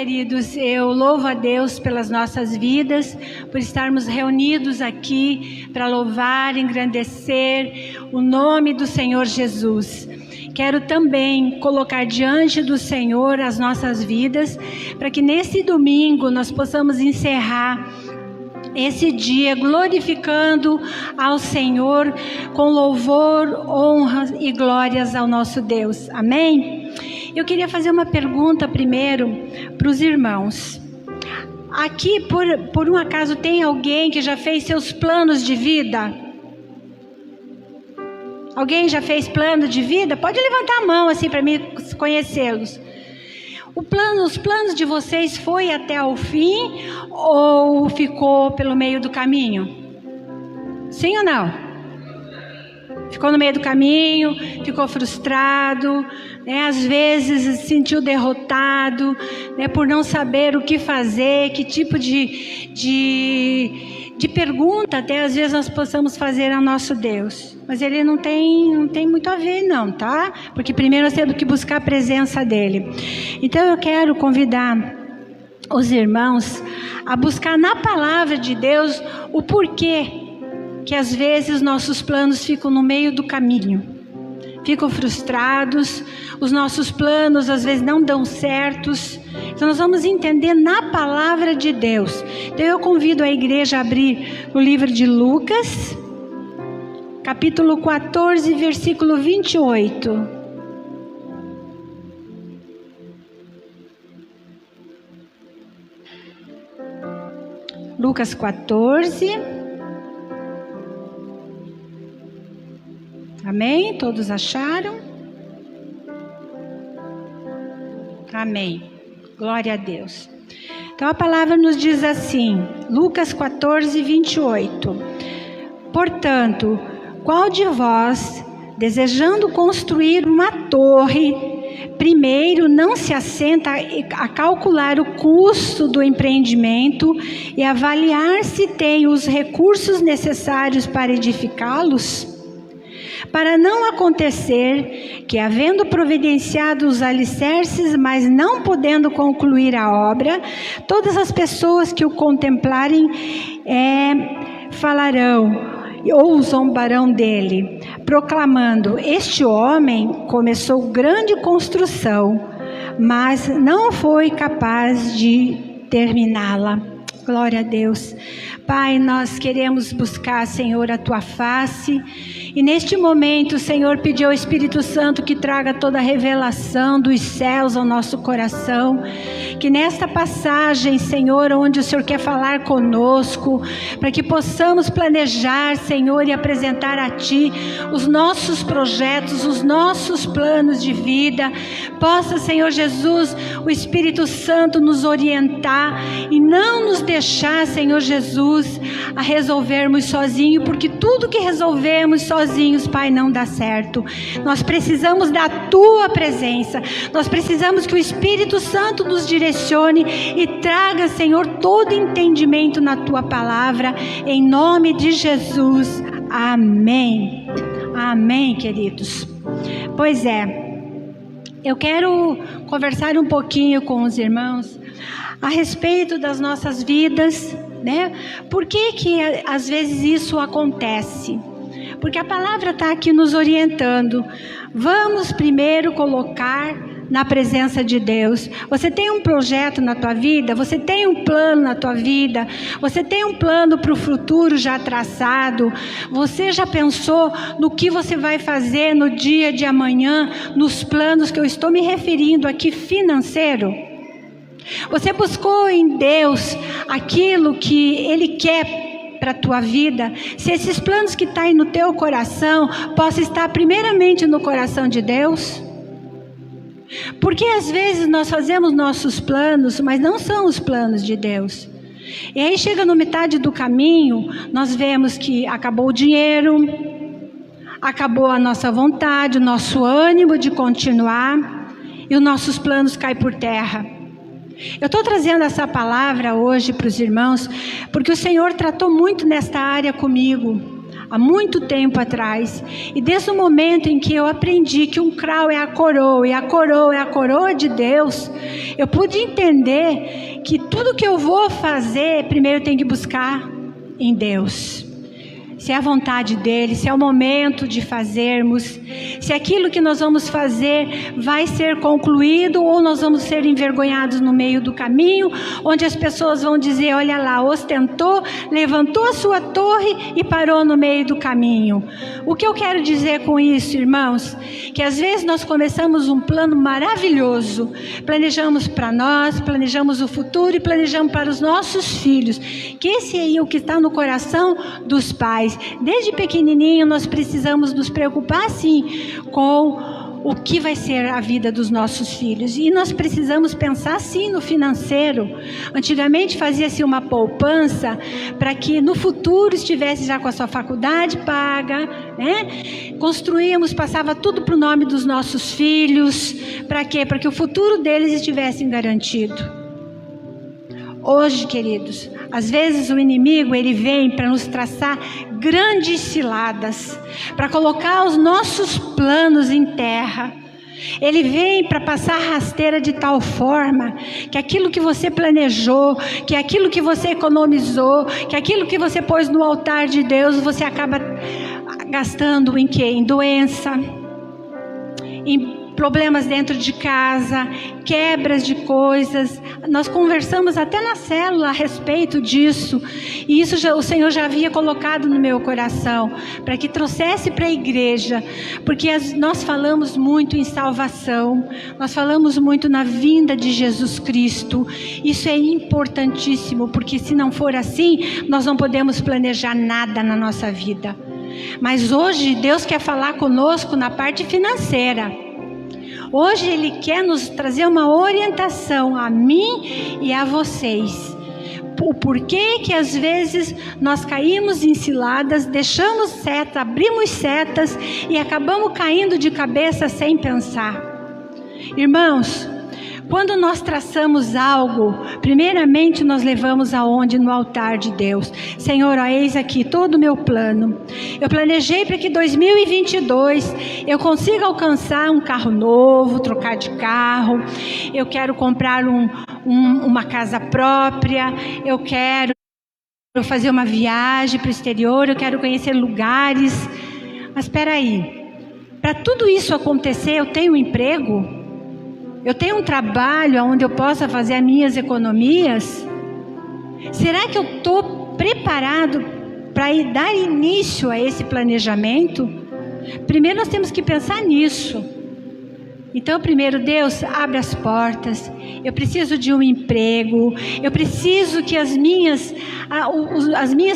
queridos, eu louvo a Deus pelas nossas vidas, por estarmos reunidos aqui para louvar, engrandecer o nome do Senhor Jesus. Quero também colocar diante do Senhor as nossas vidas, para que nesse domingo nós possamos encerrar esse dia glorificando ao Senhor com louvor, honra e glórias ao nosso Deus. Amém? Eu queria fazer uma pergunta primeiro para os irmãos. Aqui, por um acaso, tem alguém que já fez seus planos de vida? Alguém já fez plano de vida? Pode levantar a mão assim para mim conhecê-los. Os planos de vocês foi até o fim ou ficou pelo meio do caminho? Sim ou não? Ficou no meio do caminho, ficou frustrado, né? Às vezes se sentiu derrotado, né? Por não saber o que fazer, que tipo de pergunta até às vezes nós possamos fazer ao nosso Deus. Mas ele não tem muito a ver não, tá? Porque primeiro nós temos que buscar a presença dele. Então eu quero convidar os irmãos a buscar na palavra de Deus o porquê que às vezes nossos planos ficam no meio do caminho, ficam frustrados, os nossos planos às vezes não dão certos. Então nós vamos entender na palavra de Deus. Então eu convido a igreja a abrir o livro de Lucas, capítulo 14, versículo 28. Lucas 14. Amém? Todos acharam? Amém. Glória a Deus. Então a palavra nos diz assim, Lucas 14, 28. Portanto, qual de vós, desejando construir uma torre, primeiro não se assenta a calcular o custo do empreendimento e avaliar se tem os recursos necessários para edificá-los? Para não acontecer que, havendo providenciado os alicerces, mas não podendo concluir a obra, todas as pessoas que o contemplarem falarão ou zombarão dele, proclamando: este homem começou grande construção, mas não foi capaz de terminá-la. Glória a Deus. Pai, nós queremos buscar, Senhor, a Tua face. E neste momento, Senhor, pedir ao Espírito Santo que traga toda a revelação dos céus ao nosso coração. Que nesta passagem, Senhor, onde o Senhor quer falar conosco, para que possamos planejar, Senhor, e apresentar a Ti os nossos projetos, os nossos planos de vida. Possa, Senhor Jesus, o Espírito Santo nos orientar e não nos deixar, Senhor Jesus, a resolvermos sozinhos, porque tudo que resolvemos sozinhos, Pai, não dá certo. Nós precisamos da Tua presença, nós precisamos que o Espírito Santo nos direcione e traga, Senhor, todo entendimento na Tua palavra, em nome de Jesus. Amém. Amém, queridos. Pois é, eu quero conversar um pouquinho com os irmãos a respeito das nossas vidas, né? Por que às vezes isso acontece? Porque a palavra está aqui nos orientando. Vamos primeiro colocar na presença de Deus. Você tem um projeto na tua vida? Você tem um plano na tua vida? Você tem um plano para o futuro já traçado? Você já pensou no que você vai fazer no dia de amanhã, nos planos que eu estou me referindo aqui financeiro? Você buscou em Deus aquilo que Ele quer para a tua vida? Se esses planos que estão aí no teu coração possam estar primeiramente no coração de Deus? Porque às vezes nós fazemos nossos planos, mas não são os planos de Deus. E aí chega no metade do caminho, nós vemos que acabou o dinheiro, acabou a nossa vontade, o nosso ânimo de continuar, e os nossos planos caem por terra. Eu estou trazendo essa palavra hoje para os irmãos, porque o Senhor tratou muito nesta área comigo, há muito tempo atrás. E desde o momento em que eu aprendi que um crau é a coroa, e a coroa é a coroa de Deus, eu pude entender que tudo que eu vou fazer, primeiro eu tenho que buscar em Deus. Se é a vontade dele, se é o momento de fazermos, se aquilo que nós vamos fazer vai ser concluído ou nós vamos ser envergonhados no meio do caminho, onde as pessoas vão dizer, olha lá, ostentou, levantou a sua torre e parou no meio do caminho. O que eu quero dizer com isso, irmãos? Que às vezes nós começamos um plano maravilhoso, planejamos para nós, planejamos o futuro e planejamos para os nossos filhos, que esse aí é o que está no coração dos pais. Desde pequenininho nós precisamos nos preocupar sim com o que vai ser a vida dos nossos filhos, e nós precisamos pensar sim no financeiro. Antigamente fazia-se uma poupança para que no futuro estivesse já com a sua faculdade paga, né? Construíamos, passava tudo para o nome dos nossos filhos. Para quê? Para que o futuro deles estivesse garantido. Hoje, queridos, às vezes o inimigo ele vem para nos traçar grandes ciladas, para colocar os nossos planos em terra. Ele vem para passar rasteira de tal forma que aquilo que você planejou, que aquilo que você economizou, que aquilo que você pôs no altar de Deus, você acaba gastando em quê? Em doença, em problemas dentro de casa, quebras de coisas. Nós conversamos até na célula a respeito disso, e isso o Senhor já havia colocado no meu coração, para que trouxesse para a igreja, porque nós falamos muito em salvação, nós falamos muito na vinda de Jesus Cristo. Isso é importantíssimo, porque se não for assim, nós não podemos planejar nada na nossa vida. Mas hoje Deus quer falar conosco na parte financeira. Hoje Ele quer nos trazer uma orientação a mim e a vocês. O porquê que às vezes nós caímos em ciladas, deixamos setas, abrimos setas e acabamos caindo de cabeça sem pensar. Irmãos, quando nós traçamos algo, primeiramente nós levamos aonde? No altar de Deus. Senhor, ó, eis aqui todo o meu plano. Eu planejei para que 2022 eu consiga alcançar um carro novo, trocar de carro. Eu quero comprar uma casa própria. Eu quero fazer uma viagem para o exterior. Eu quero conhecer lugares. Mas espera aí, para tudo isso acontecer, eu tenho um emprego? Eu tenho um trabalho onde eu possa fazer as minhas economias? Será que eu estou preparado para dar início a esse planejamento? Primeiro nós temos que pensar nisso. Então, primeiro, Deus, abre as portas. Eu preciso de um emprego. Eu preciso que as minhas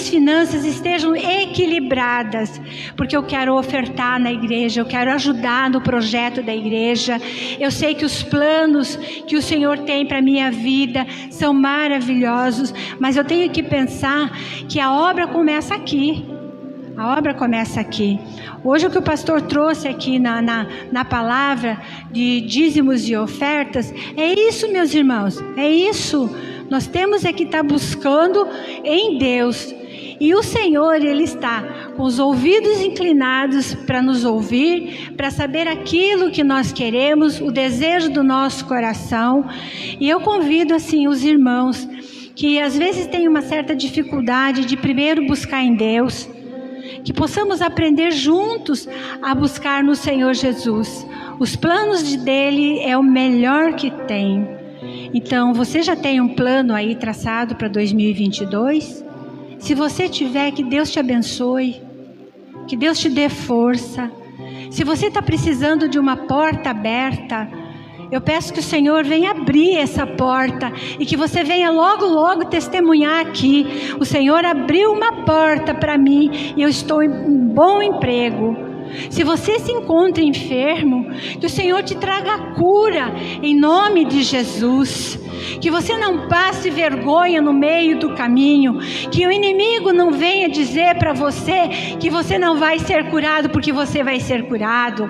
finanças estejam equilibradas, porque eu quero ofertar na igreja, eu quero ajudar no projeto da igreja. Eu sei que os planos que o Senhor tem para a minha vida são maravilhosos, mas eu tenho que pensar que a obra começa aqui. A obra começa aqui. Hoje o que o pastor trouxe aqui na palavra de dízimos e ofertas, é isso, meus irmãos, é isso. Nós temos que estar buscando em Deus. E o Senhor, Ele está com os ouvidos inclinados para nos ouvir, para saber aquilo que nós queremos, o desejo do nosso coração. E eu convido assim os irmãos que às vezes têm uma certa dificuldade de primeiro buscar em Deus, que possamos aprender juntos a buscar no Senhor Jesus. Os planos dele é o melhor que tem. Então, você já tem um plano aí traçado para 2022? Se você tiver, que Deus te abençoe, que Deus te dê força. Se você está precisando de uma porta aberta, eu peço que o Senhor venha abrir essa porta e que você venha logo, logo testemunhar aqui. O Senhor abriu uma porta para mim e eu estou em um bom emprego. Se você se encontra enfermo, que o Senhor te traga cura em nome de Jesus. Que você não passe vergonha no meio do caminho. Que o inimigo não venha dizer para você que você não vai ser curado, porque você vai ser curado.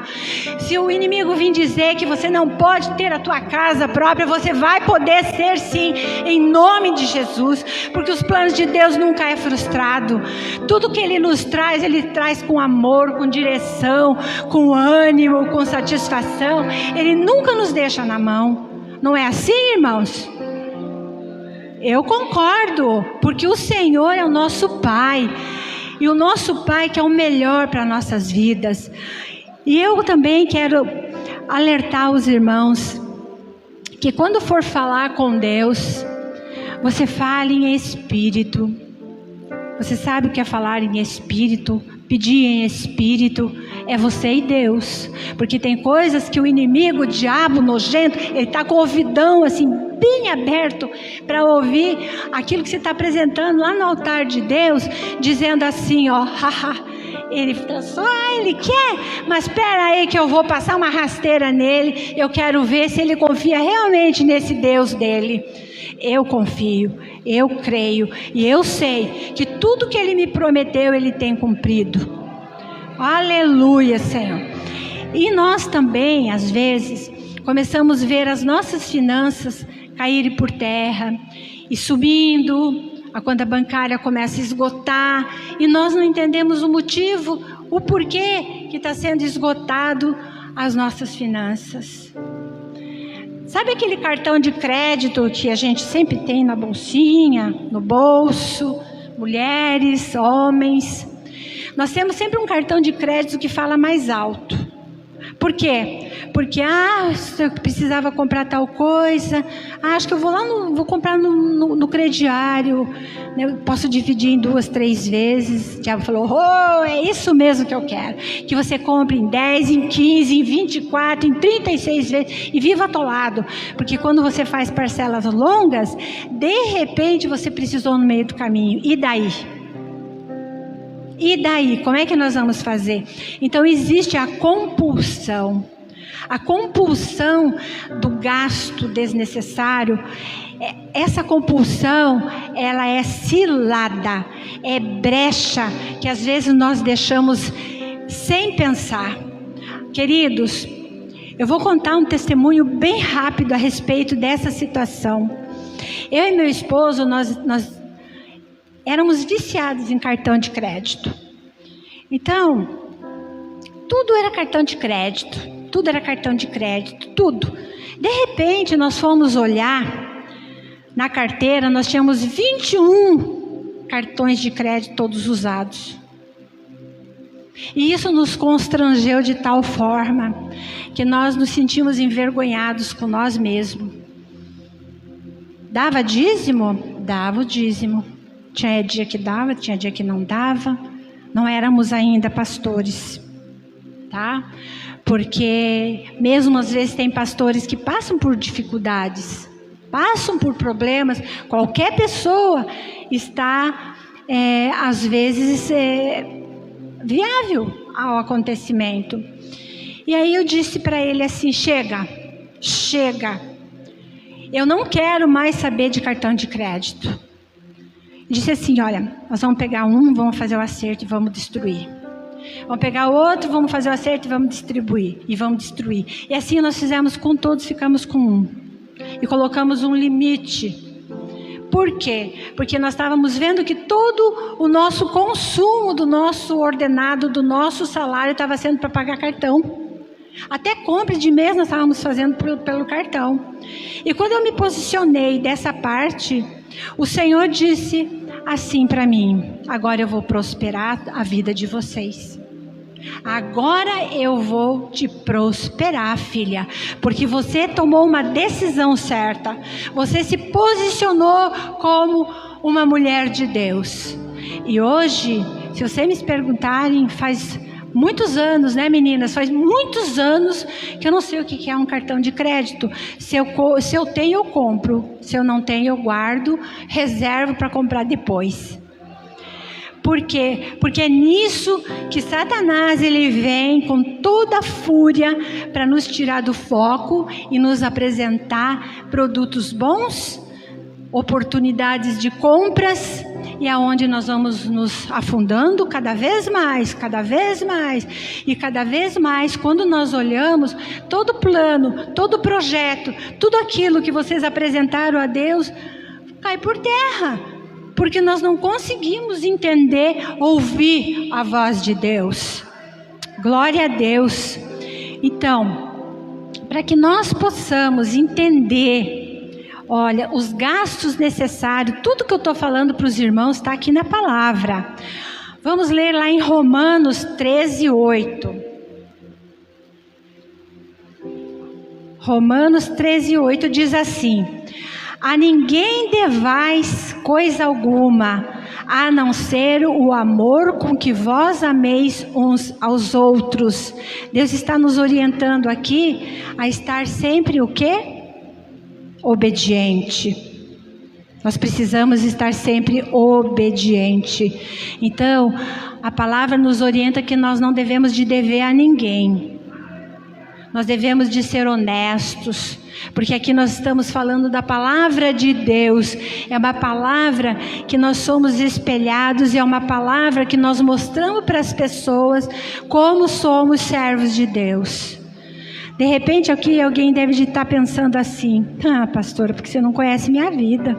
Se o inimigo vir dizer que você não pode ter a tua casa própria, você vai poder ser sim, em nome de Jesus. Porque os planos de Deus nunca é frustrado. Tudo que Ele nos traz, Ele traz com amor, com direção, com ânimo, com satisfação. Ele nunca nos deixa na mão. Não é assim, irmãos? Eu concordo, porque o Senhor é o nosso Pai. E o nosso Pai quer o melhor para nossas vidas. E eu também quero alertar os irmãos que quando for falar com Deus, você fale em espírito. Você sabe o que é falar em espírito? Pedir em espírito é você e Deus. Porque tem coisas que o inimigo, o diabo nojento, ele está com o ouvidão assim bem aberto para ouvir aquilo que você está apresentando lá no altar de Deus, dizendo assim, ó, haha, ele pensou, ele quer, mas espera aí que eu vou passar uma rasteira nele, eu quero ver se ele confia realmente nesse Deus dele. Eu confio, eu creio e eu sei que tudo que Ele me prometeu, Ele tem cumprido. Aleluia, Senhor. E nós também, às vezes, começamos a ver as nossas finanças caírem por terra e subindo, a conta bancária começa a esgotar e nós não entendemos o motivo, o porquê que está sendo esgotado as nossas finanças. Sabe aquele cartão de crédito que a gente sempre tem na bolsinha, no bolso, mulheres, homens? Nós temos sempre um cartão de crédito que fala mais alto. Por quê? Porque, eu precisava comprar tal coisa, acho que eu vou lá, vou comprar no crediário, né? Eu posso dividir em 2, 3 vezes. O diabo falou, é isso mesmo que eu quero, que você compre em 10, em 15, em 24, em 36 vezes, e viva atolado, porque quando você faz parcelas longas, de repente você precisou no meio do caminho, e daí? E daí? Como é que nós vamos fazer? Então existe a compulsão. A compulsão do gasto desnecessário. Essa compulsão, ela é cilada, é brecha, que às vezes nós deixamos sem pensar. Queridos, eu vou contar um testemunho bem rápido a respeito dessa situação. Eu e meu esposo, nós éramos viciados em cartão de crédito. Então, tudo era cartão de crédito. Tudo era cartão de crédito, tudo. De repente, nós fomos olhar na carteira, nós tínhamos 21 cartões de crédito todos usados. E isso nos constrangeu de tal forma que nós nos sentimos envergonhados com nós mesmos. Dava dízimo? Dava o dízimo. Tinha dia que dava, tinha dia que não dava. Não éramos ainda pastores, tá? Porque mesmo às vezes tem pastores que passam por dificuldades, passam por problemas. Qualquer pessoa está, às vezes, viável ao acontecimento. E aí eu disse para ele assim, chega. Eu não quero mais saber de cartão de crédito. Disse assim, olha, nós vamos pegar um, vamos fazer o acerto e vamos destruir. Vamos pegar o outro, vamos fazer o acerto e vamos distribuir. E vamos destruir. E assim nós fizemos com todos, ficamos com um. E colocamos um limite. Por quê? Porque nós estávamos vendo que todo o nosso consumo, do nosso ordenado, do nosso salário, estava sendo para pagar cartão. Até compra de mês nós estávamos fazendo pelo cartão. E quando eu me posicionei dessa parte, o Senhor disse assim para mim, agora eu vou prosperar a vida de vocês. Agora eu vou te prosperar, filha, porque você tomou uma decisão certa. Você se posicionou como uma mulher de Deus. E hoje, se vocês me perguntarem, faz muitos anos, né, meninas? Faz muitos anos que eu não sei o que é um cartão de crédito. Se eu tenho, eu compro. Se eu não tenho, eu guardo, reservo para comprar depois. Por quê? Porque é nisso que Satanás ele vem com toda a fúria para nos tirar do foco e nos apresentar produtos bons, oportunidades de compras, e aonde nós vamos nos afundando cada vez mais, e cada vez mais, quando nós olhamos, todo plano, todo projeto, tudo aquilo que vocês apresentaram a Deus, cai por terra, porque nós não conseguimos entender, ouvir a voz de Deus. Glória a Deus. Então, para que nós possamos entender, olha, os gastos necessários, tudo que eu estou falando para os irmãos está aqui na palavra. Vamos ler lá em Romanos 13:8. Romanos 13:8 diz assim: a ninguém devais coisa alguma, a não ser o amor com que vós ameis uns aos outros. Deus está nos orientando aqui a estar sempre o quê? Obediente. Nós precisamos estar sempre obediente. Então, a palavra nos orienta que nós não devemos de dever a ninguém. Nós devemos de ser honestos, porque aqui nós estamos falando da palavra de Deus. É uma palavra que nós somos espelhados, e é uma palavra que nós mostramos para as pessoas como somos servos de Deus. De repente aqui alguém deve de estar pensando assim: ah, pastora, porque você não conhece minha vida,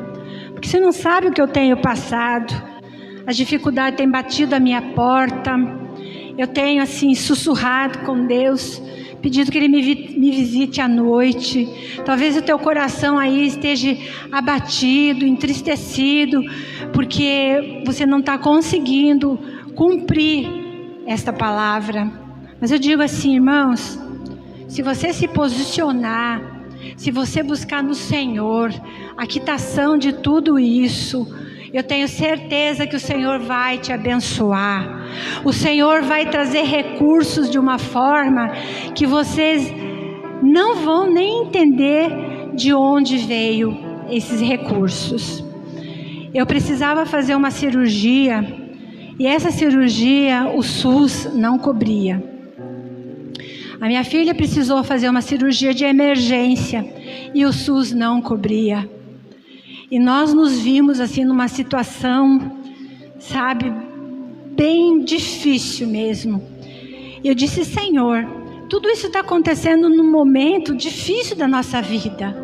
porque você não sabe o que eu tenho passado, as dificuldades têm batido a minha porta, eu tenho assim sussurrado com Deus, pedindo que Ele me visite à noite. Talvez o teu coração aí esteja abatido, entristecido, porque você não está conseguindo cumprir esta palavra. Mas eu digo assim, irmãos, se você se posicionar, se você buscar no Senhor a quitação de tudo isso, eu tenho certeza que o Senhor vai te abençoar. O Senhor vai trazer recursos de uma forma que vocês não vão nem entender de onde veio esses recursos. Eu precisava fazer uma cirurgia, e essa cirurgia o SUS não cobria. A minha filha precisou fazer uma cirurgia de emergência e o SUS não cobria. E nós nos vimos assim numa situação, sabe, bem difícil mesmo. E eu disse: Senhor, tudo isso está acontecendo num momento difícil da nossa vida.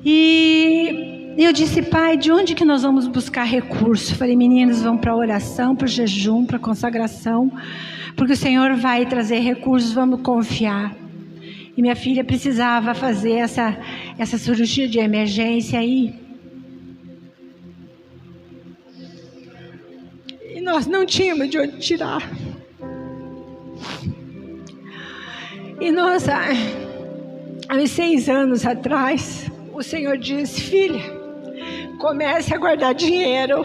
E eu disse: Pai, de onde que nós vamos buscar recursos? Falei: meninos, vão para a oração, para o jejum, para a consagração, porque o Senhor vai trazer recursos, vamos confiar. E minha filha precisava fazer essa cirurgia de emergência aí. E nós não tínhamos de onde tirar. E nós, há uns 6 anos atrás, o Senhor disse: filha, comece a guardar dinheiro.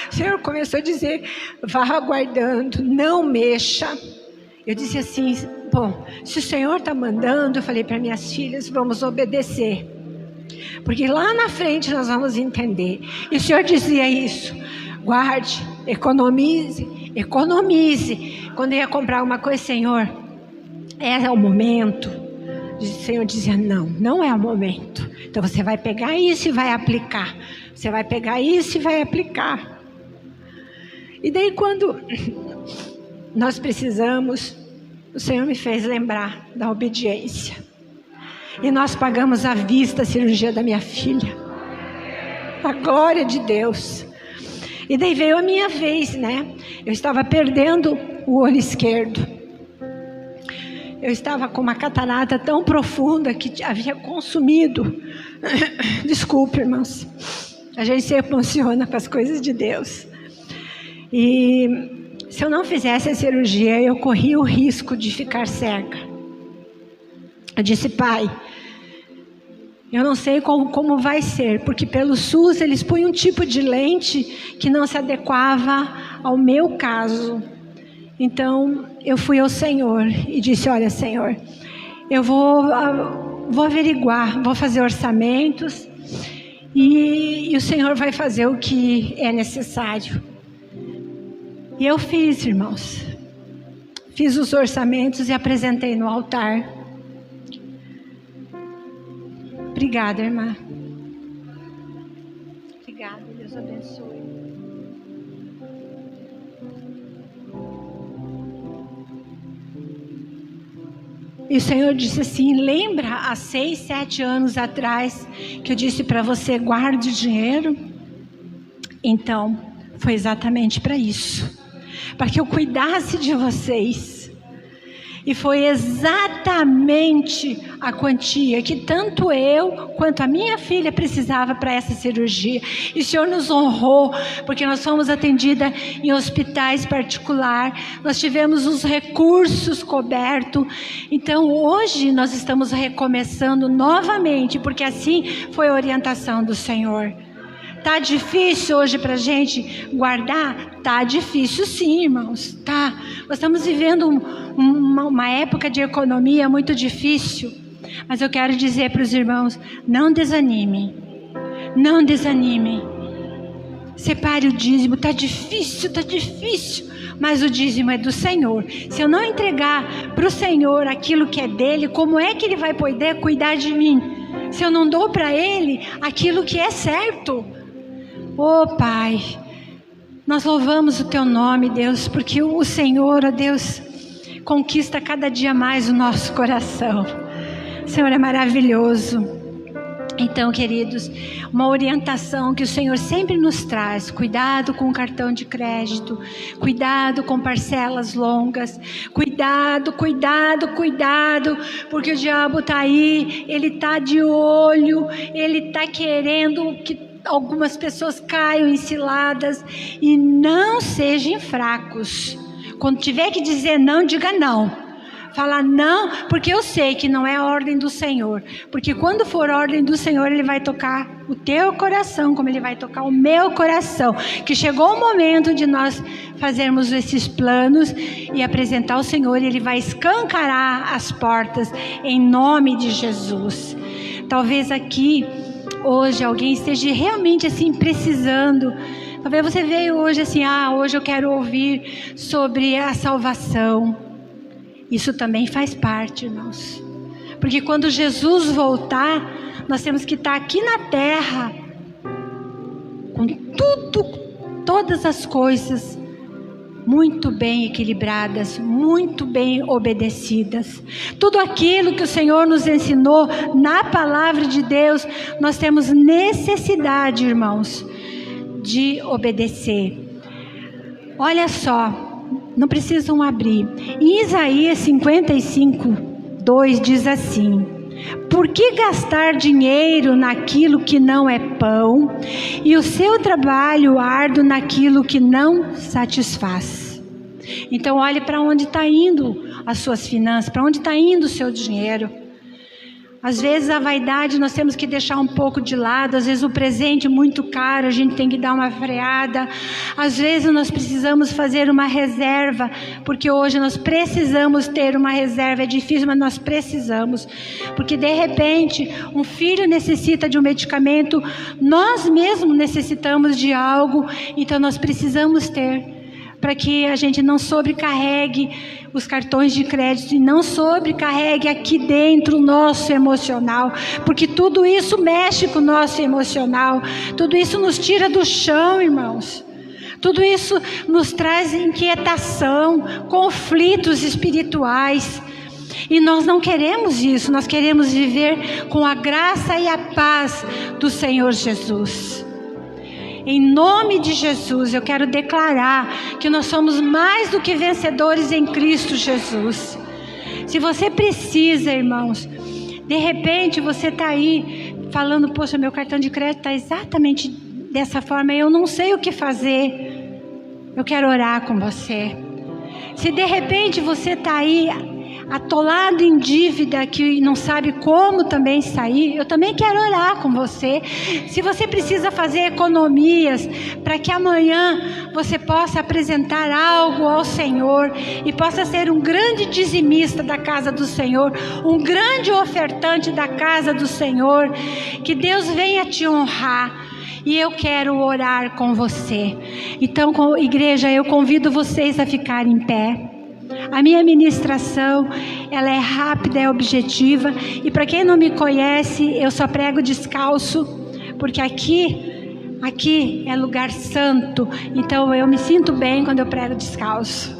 O Senhor começou a dizer: vá guardando, não mexa. Eu disse assim: bom, se o Senhor está mandando, eu falei para minhas filhas, vamos obedecer, porque lá na frente nós vamos entender. E o Senhor dizia isso: guarde, economize, economize. Quando eu ia comprar uma coisa: Senhor, é o momento. O Senhor dizia: não, não é o momento. Então você vai pegar isso e vai aplicar. Você vai pegar isso e vai aplicar. E daí quando nós precisamos, o Senhor me fez lembrar da obediência. E nós pagamos à vista a cirurgia da minha filha. A glória de Deus. E daí veio a minha vez, né? Eu estava perdendo o olho esquerdo. Eu estava com uma catarata tão profunda que havia consumido. Desculpe, irmãos. A gente se emociona com as coisas de Deus. E se eu não fizesse a cirurgia, eu corria o risco de ficar cega. Eu disse: Pai, eu não sei como vai ser, porque pelo SUS eles põem um tipo de lente que não se adequava ao meu caso. Então eu fui ao Senhor e disse: olha, Senhor, eu vou averiguar, vou fazer orçamentos e o Senhor vai fazer o que é necessário. E eu fiz, irmãos. Fiz os orçamentos e apresentei no altar. Obrigada, irmã. Obrigada, Deus abençoe. E o Senhor disse assim: lembra há 6, 7 anos atrás que eu disse para você, guarde dinheiro? Então, foi exatamente para isso, para que eu cuidasse de vocês. E foi exatamente a quantia que tanto eu quanto a minha filha precisava para essa cirurgia. E o Senhor nos honrou, porque nós fomos atendidas em hospitais particulares, nós tivemos os recursos cobertos. Então hoje nós estamos recomeçando novamente, porque assim foi a orientação do Senhor. Tá difícil hoje para a gente guardar? Tá difícil sim, irmãos, tá. Nós estamos vivendo uma época de economia muito difícil, mas eu quero dizer para os irmãos, não desanime, não desanime. Separe o dízimo, tá difícil, mas o dízimo é do Senhor. Se eu não entregar para o Senhor aquilo que é dele, como é que ele vai poder cuidar de mim? Se eu não dou para ele aquilo que é certo? Oh Pai, nós louvamos o Teu nome, Deus, porque o Senhor, ó Deus, conquista cada dia mais o nosso coração. O Senhor é maravilhoso. Então, queridos, uma orientação que o Senhor sempre nos traz: cuidado com o cartão de crédito, cuidado com parcelas longas, cuidado, porque o diabo está aí, ele está de olho, ele está querendo que algumas pessoas caiam em ciladas. E não sejam fracos. Quando tiver que dizer não, diga não. Fala não, porque eu sei que não é a ordem do Senhor. Porque quando for a ordem do Senhor, Ele vai tocar o teu coração, como Ele vai tocar o meu coração. Que chegou o momento de nós fazermos esses planos e apresentar ao Senhor, e Ele vai escancarar as portas em nome de Jesus. Talvez aqui hoje alguém esteja realmente assim precisando. Talvez você veio hoje assim, hoje eu quero ouvir sobre a salvação. Isso também faz parte, irmãos. Porque quando Jesus voltar, nós temos que estar aqui na terra com todas as coisas muito bem equilibradas, muito bem obedecidas. Tudo aquilo que o Senhor nos ensinou na palavra de Deus, nós temos necessidade, irmãos, de obedecer. Olha só, não precisam abrir. Em Isaías 55:2 diz assim: por que gastar dinheiro naquilo que não é pão, e o seu trabalho árduo naquilo que não satisfaz? Então olhe para onde está indo as suas finanças, para onde está indo o seu dinheiro. Às vezes a vaidade nós temos que deixar um pouco de lado. Às vezes o presente muito caro, a gente tem que dar uma freada. Às vezes nós precisamos fazer uma reserva, porque hoje nós precisamos ter uma reserva. É difícil, mas nós precisamos. Porque de repente um filho necessita de um medicamento, nós mesmos necessitamos de algo, então nós precisamos ter, para que a gente não sobrecarregue os cartões de crédito e não sobrecarregue aqui dentro o nosso emocional, porque tudo isso mexe com o nosso emocional, tudo isso nos tira do chão, irmãos. Tudo isso nos traz inquietação, conflitos espirituais. E nós não queremos isso, nós queremos viver com a graça e a paz do Senhor Jesus. Em nome de Jesus, eu quero declarar que nós somos mais do que vencedores em Cristo Jesus. Se você precisa, irmãos, de repente você está aí falando: poxa, meu cartão de crédito está exatamente dessa forma, eu não sei o que fazer. Eu quero orar com você. Se de repente você está aí atolado em dívida, que não sabe como também sair, eu também quero orar com você. Se você precisa fazer economias para que amanhã você possa apresentar algo ao Senhor e possa ser um grande dizimista da casa do Senhor, um grande ofertante da casa do Senhor, que Deus venha te honrar. E eu quero orar com você. Então, igreja, eu convido vocês a ficarem em pé. A minha ministração, ela é rápida, é objetiva. E para quem não me conhece, eu só prego descalço, porque aqui é lugar santo. Então eu me sinto bem quando eu prego descalço.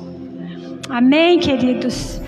Amém, queridos?